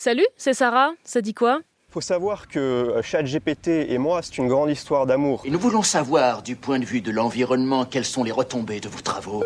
Salut, c'est Sarah, ça dit quoi? Faut savoir que ChatGPT et moi, c'est une grande histoire d'amour. Et nous voulons savoir, du point de vue de l'environnement, quelles sont les retombées de vos travaux.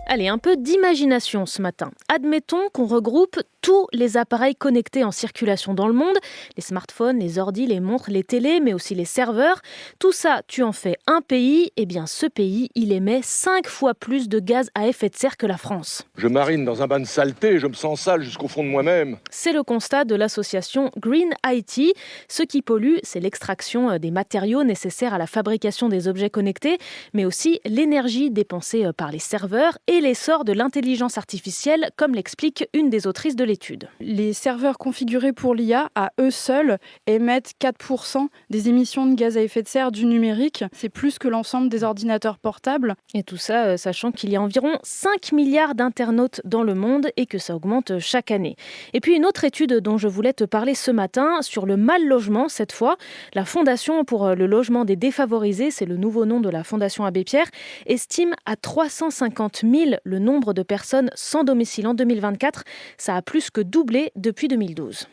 Allez, un peu d'imagination ce matin. Admettons qu'on regroupe tous les appareils connectés en circulation dans le monde, les smartphones, les ordis, les montres, les télés, mais aussi les serveurs. Tout ça, tu en fais un pays, et bien ce pays, il émet 5 fois plus de gaz à effet de serre que la France. Je marine dans un bain de saleté et je me sens sale jusqu'au fond de moi-même. C'est le constat de l'association Green IT. Ce qui pollue, c'est l'extraction des matériaux nécessaires à la fabrication des objets connectés, mais aussi l'énergie dépensée par les serveurs et l'essor de l'intelligence artificielle, comme l'explique une des autrices de l'étude. Les serveurs configurés pour l'IA, à eux seuls, émettent 4% des émissions de gaz à effet de serre du numérique. C'est plus que l'ensemble des ordinateurs portables. Et tout ça, sachant qu'il y a environ 5 milliards d'internautes dans le monde et que ça augmente chaque année. Et puis une autre étude dont je voulais te parler ce matin, sur le mal logement cette fois. La Fondation pour le logement des défavorisés, c'est le nouveau nom de la Fondation Abbé Pierre, estime à 350 000 le nombre de personnes sans domicile en 2024. Ça a plus que doublé depuis 2012.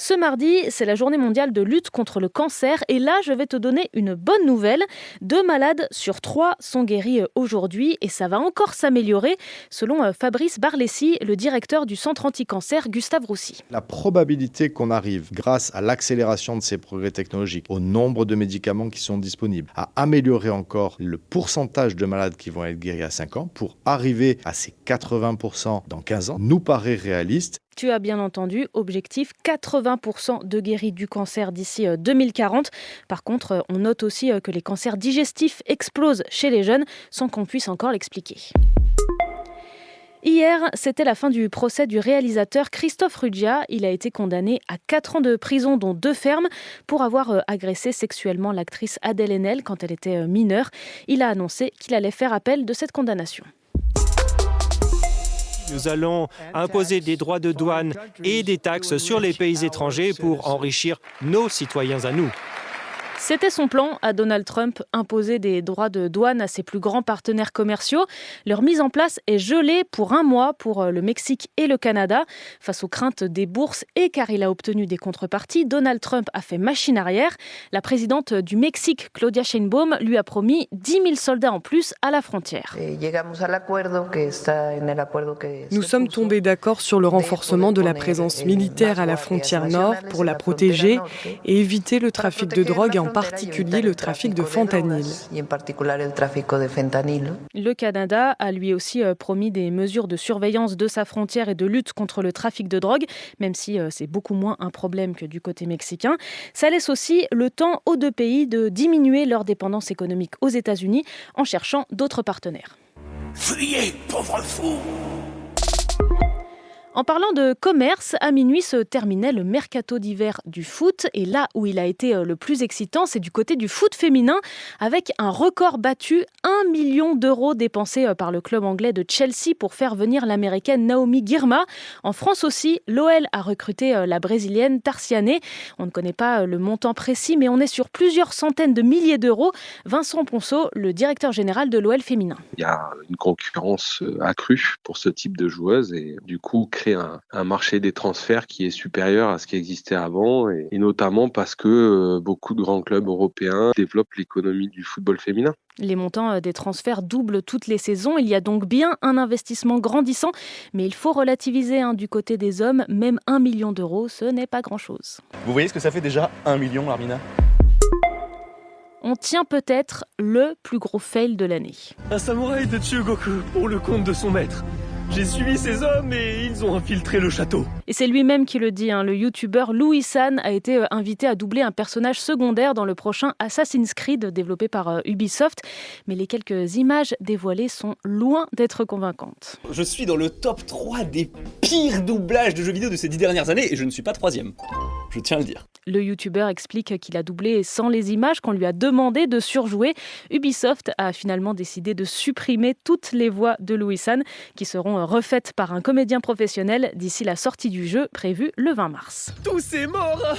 Ce mardi, c'est la journée mondiale de lutte contre le cancer. Et là, je vais te donner une bonne nouvelle. 2 malades sur 3 sont guéris aujourd'hui et ça va encore s'améliorer, selon Fabrice Barlesi, le directeur du centre anti-cancer Gustave Roussy. La probabilité qu'on arrive, grâce à l'accélération de ces progrès technologiques, au nombre de médicaments qui sont disponibles, à améliorer encore le pourcentage de malades qui vont être guéris à 5 ans pour arriver à ces 80% dans 15 ans, nous paraît réaliste. Tu as bien entendu, objectif 80% de guéris du cancer d'ici 2040. Par contre, on note aussi que les cancers digestifs explosent chez les jeunes sans qu'on puisse encore l'expliquer. Hier, c'était la fin du procès du réalisateur Christophe Ruggia. Il a été condamné à 4 ans de prison, dont 2 fermes, pour avoir agressé sexuellement l'actrice Adèle Haenel quand elle était mineure. Il a annoncé qu'il allait faire appel de cette condamnation. Nous allons imposer des droits de douane et des taxes sur les pays étrangers pour enrichir nos citoyens à nous. C'était son plan à Donald Trump, imposer des droits de douane à ses plus grands partenaires commerciaux. Leur mise en place est gelée pour 1 mois pour le Mexique et le Canada. Face aux craintes des bourses et car il a obtenu des contreparties, Donald Trump a fait machine arrière. La présidente du Mexique, Claudia Sheinbaum, lui a promis 10 000 soldats en plus à la frontière. Nous sommes tombés d'accord sur le renforcement de la présence militaire à la frontière nord pour la protéger et éviter le trafic de drogue, en particulier le trafic de fentanyl. Le Canada a lui aussi promis des mesures de surveillance de sa frontière et de lutte contre le trafic de drogue, même si c'est beaucoup moins un problème que du côté mexicain. Ça laisse aussi le temps aux 2 pays de diminuer leur dépendance économique aux États-Unis en cherchant d'autres partenaires. Fuyez, pauvre fou! En parlant de commerce, à minuit se terminait le mercato d'hiver du foot. Et là où il a été le plus excitant, c'est du côté du foot féminin, avec un record battu, 1 million d'euros dépensés par le club anglais de Chelsea pour faire venir l'américaine Naomi Girma. En France aussi, l'OL a recruté la brésilienne Tarciane. On ne connaît pas le montant précis, mais on est sur plusieurs centaines de milliers d'euros. Vincent Ponceau, le directeur général de l'OL féminin. Il y a une concurrence accrue pour ce type de joueuses et du coup créer un marché des transferts qui est supérieur à ce qui existait avant et notamment parce que beaucoup de grands clubs européens développent l'économie du football féminin. Les montants des transferts doublent toutes les saisons. Il y a donc bien un investissement grandissant, mais il faut relativiser du côté des hommes. Même 1 million d'euros, ce n'est pas grand-chose. Vous voyez ce que ça fait déjà 1 million, Armina ? On tient peut-être le plus gros fail de l'année. Un samouraï de Chugoku pour le compte de son maître. J'ai suivi ces hommes et ils ont infiltré le château. Et c'est lui-même qui le dit. Le youtubeur Louis San a été invité à doubler un personnage secondaire dans le prochain Assassin's Creed développé par Ubisoft. Mais les quelques images dévoilées sont loin d'être convaincantes. Je suis dans le top 3 des pires doublages de jeux vidéo de ces 10 dernières années et je ne suis pas 3e. Je tiens à le dire. Le youtubeur explique qu'il a doublé sans les images qu'on lui a demandé de surjouer. Ubisoft a finalement décidé de supprimer toutes les voix de Louis San qui seront refaites par un comédien professionnel d'ici la sortie du jeu prévue le 20 mars. Tous ces morts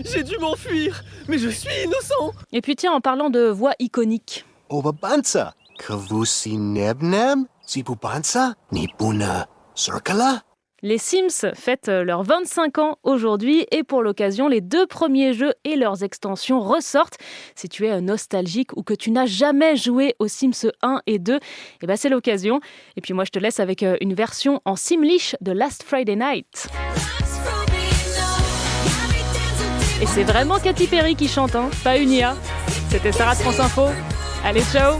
J'ai dû m'enfuir, mais je suis innocent. Et puis tiens, en parlant de voix iconiques. Obabansa, kavusi nebnem, zibubansa, nipuna, circala. Les Sims fêtent leurs 25 ans aujourd'hui et pour l'occasion, les 2 premiers jeux et leurs extensions ressortent. Si tu es nostalgique ou que tu n'as jamais joué aux Sims 1 et 2, eh ben c'est l'occasion. Et puis moi, je te laisse avec une version en Simlish de Last Friday Night. Et c'est vraiment Katy Perry qui chante, hein, pas une IA. C'était Sarah de France Info. Allez, ciao!